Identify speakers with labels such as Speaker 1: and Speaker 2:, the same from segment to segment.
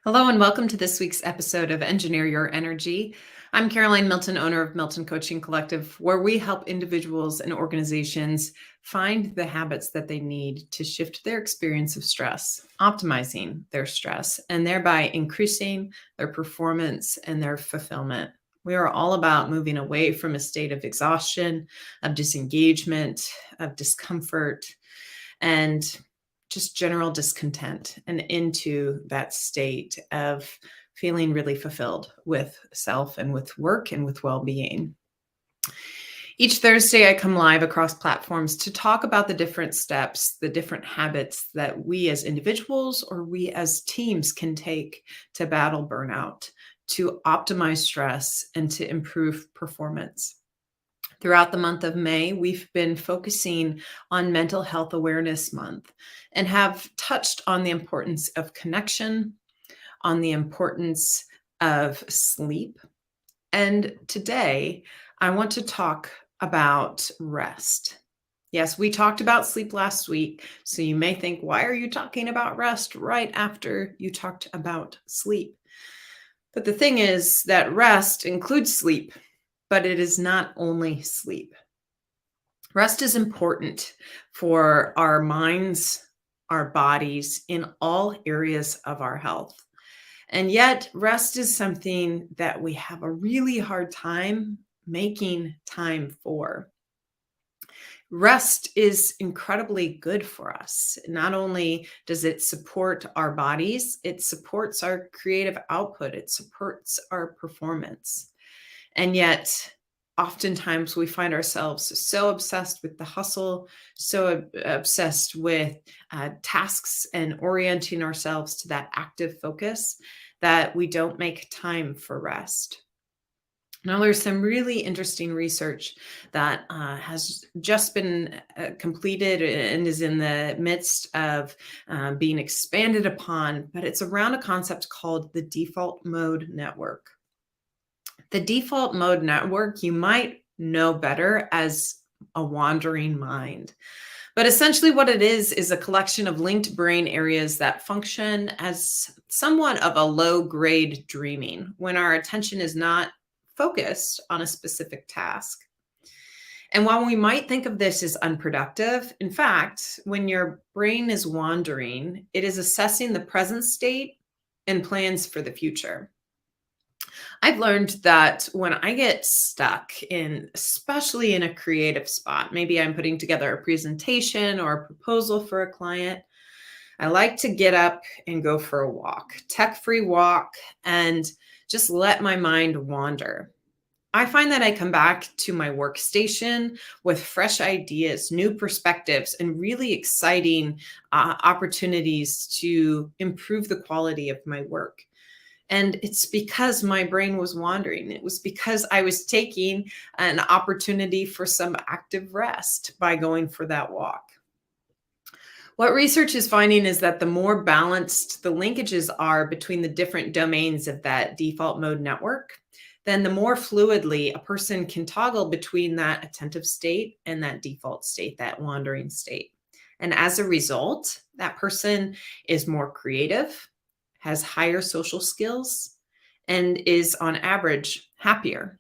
Speaker 1: Hello and welcome to this week's episode of Engineer Your Energy. I'm Caroline Milton, owner of Milton Coaching Collective, where we help individuals and organizations find the habits that they need to shift their experience of stress, optimizing their stress, and thereby increasing their performance and their fulfillment. We are all about moving away from a state of exhaustion, of disengagement, of discomfort, and just general discontent and into that state of feeling really fulfilled with self and with work and with well-being. Each Thursday, I come live across platforms to talk about the different steps, the different habits that we as individuals or we as teams can take to battle burnout, to optimize stress, and to improve performance. Throughout the month of May, we've been focusing on Mental Health Awareness Month and have touched on the importance of connection, on the importance of sleep. And today, I want to talk about rest. Yes, we talked about sleep last week, so you may think, why are you talking about rest right after you talked about sleep? But the thing is that rest includes sleep, but it is not only sleep. Rest is important for our minds, our bodies, in all areas of our health. And yet, rest is something that we have a really hard time making time for. Rest is incredibly good for us. Not only does it support our bodies, it supports our creative output, it supports our performance. And yet, oftentimes we find ourselves so obsessed with the hustle, so obsessed with tasks and orienting ourselves to that active focus that we don't make time for rest. Now, there's some really interesting research that has just been completed and is in the midst of being expanded upon, but it's around a concept called the default mode network. The default mode network, you might know better as a wandering mind. But essentially, what it is a collection of linked brain areas that function as somewhat of a low grade dreaming when our attention is not focused on a specific task. And while we might think of this as unproductive, in fact, when your brain is wandering, it is assessing the present state and plans for the future. I've learned that when I get stuck in, especially in a creative spot, maybe I'm putting together a presentation or a proposal for a client, I like to get up and go for a walk, tech-free walk, and just let my mind wander. I find that I come back to my workstation with fresh ideas, new perspectives, and really exciting opportunities to improve the quality of my work. And it's because my brain was wandering. It was because I was taking an opportunity for some active rest by going for that walk. What research is finding is that the more balanced the linkages are between the different domains of that default mode network, then the more fluidly a person can toggle between that attentive state and that default state, that wandering state. And as a result, that person is more creative, has higher social skills, and is on average happier.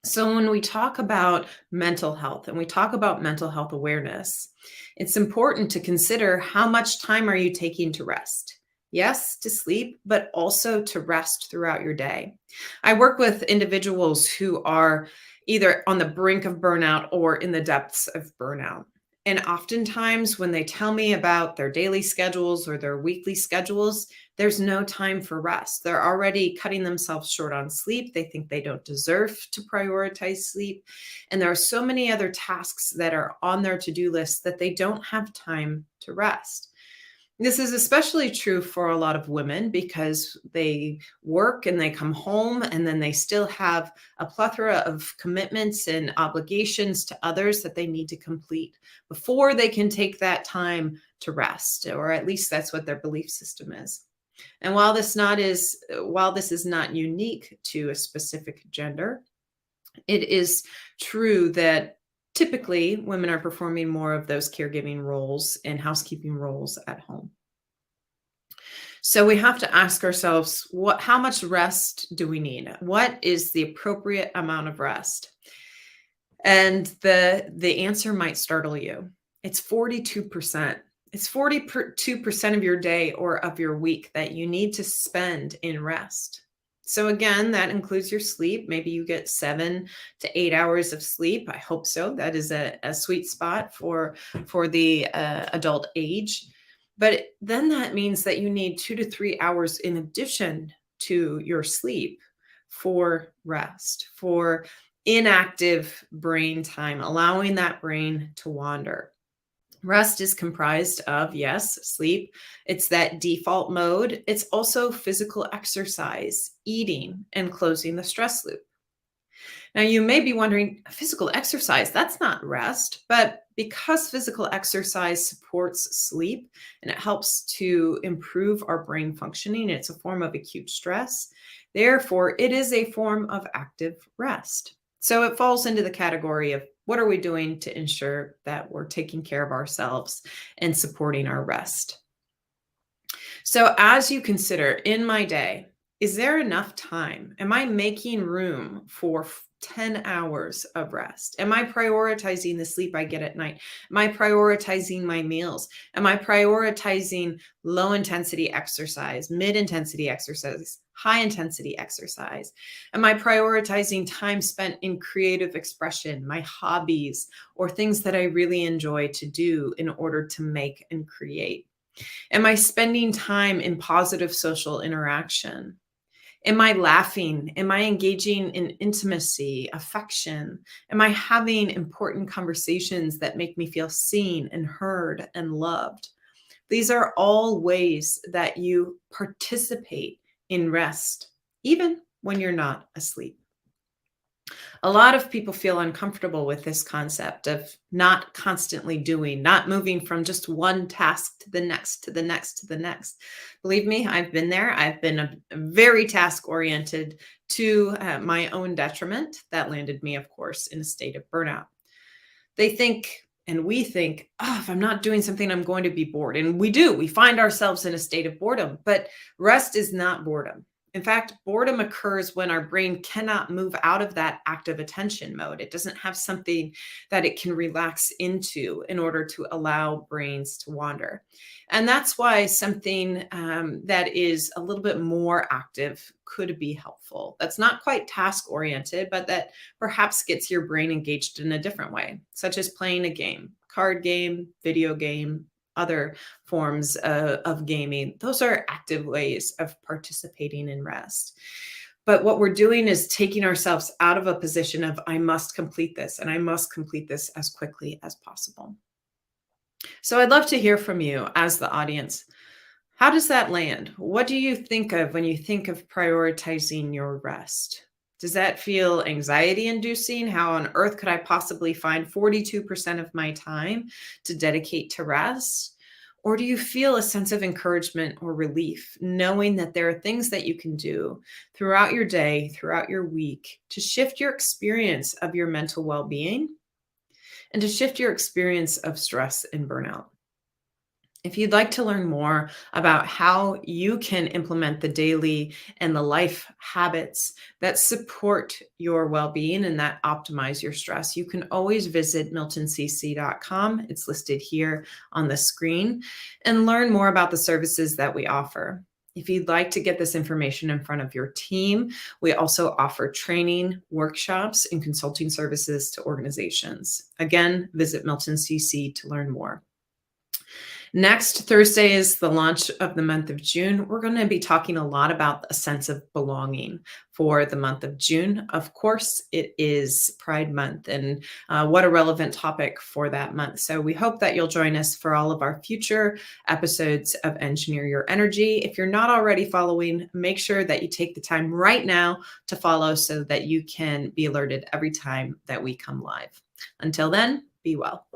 Speaker 1: So when we talk about mental health and we talk about mental health awareness, it's important to consider how much time are you taking to rest? Yes, to sleep, but also to rest throughout your day. I work with individuals who are either on the brink of burnout or in the depths of burnout. And oftentimes, when they tell me about their daily schedules or their weekly schedules, there's no time for rest. They're already cutting themselves short on sleep. They think they don't deserve to prioritize sleep. And there are so many other tasks that are on their to-do list that they don't have time to rest. This is especially true for a lot of women because they work and they come home and then they still have a plethora of commitments and obligations to others that they need to complete before they can take that time to rest, or at least that's what their belief system is. And while this is not unique to a specific gender, it is true that typically women are performing more of those caregiving roles and housekeeping roles at home. So we have to ask ourselves, how much rest do we need? What is the appropriate amount of rest? And the answer might startle you. It's 42%. It's 42% of your day or of your week that you need to spend in rest. So again, that includes your sleep. Maybe you get 7 to 8 hours of sleep. I hope so. That is a sweet spot for the adult age. But then that means that you need 2 to 3 hours in addition to your sleep for rest, for inactive brain time, allowing that brain to wander. Rest is comprised of, yes, sleep. It's that default mode. It's also physical exercise, eating, and closing the stress loop. Now, you may be wondering, physical exercise, that's not rest, but because physical exercise supports sleep and it helps to improve our brain functioning, it's a form of acute stress. Therefore, it is a form of active rest. So it falls into the category of what are we doing to ensure that we're taking care of ourselves and supporting our rest. So, as you consider in my day, is there enough time? Am I making room for 10 hours of rest? Am I prioritizing the sleep I get at night? Am I prioritizing my meals? Am I prioritizing low intensity exercise, mid intensity exercise, high intensity exercise? Am I prioritizing time spent in creative expression, my hobbies, or things that I really enjoy to do in order to make and create? Am I spending time in positive social interaction? Am I laughing? Am I engaging in intimacy, affection? Am I having important conversations that make me feel seen and heard and loved? These are all ways that you participate in rest, even when you're not asleep. A lot of people feel uncomfortable with this concept of not constantly doing, not moving from just one task to the next, to the next, to the next. Believe me, I've been there. I've been very task oriented to my own detriment. That landed me, of course, in a state of burnout. They think, and we think, oh, if I'm not doing something, I'm going to be bored. And we do. We find ourselves in a state of boredom, but rest is not boredom. In fact, boredom occurs when our brain cannot move out of that active attention mode. It doesn't have something that it can relax into in order to allow brains to wander. And that's why something that is a little bit more active could be helpful. That's not quite task oriented, but that perhaps gets your brain engaged in a different way, such as playing a game, card game, video game, other forms of gaming. Those are active ways of participating in rest. But what we're doing is taking ourselves out of a position of, I must complete this and I must complete this as quickly as possible. So I'd love to hear from you as the audience. How does that land? What do you think of when you think of prioritizing your rest? Does that feel anxiety inducing? How on earth could I possibly find 42% of my time to dedicate to rest? Or do you feel a sense of encouragement or relief, knowing that there are things that you can do throughout your day, throughout your week, to shift your experience of your mental well being and to shift your experience of stress and burnout? If you'd like to learn more about how you can implement the daily and the life habits that support your well-being and that optimize your stress, you can always visit miltoncc.com. It's listed here on the screen, and learn more about the services that we offer. If you'd like to get this information in front of your team, we also offer training, workshops, and consulting services to organizations. Again, visit MiltonCC to learn more. Next Thursday is the launch of the month of June. We're going to be talking a lot about a sense of belonging for the month of June. Of course, it is Pride Month, and what a relevant topic for that month. So we hope that you'll join us for all of our future episodes of Engineer Your Energy. If you're not already following, make sure that you take the time right now to follow so that you can be alerted every time that we come live. Until then, be well.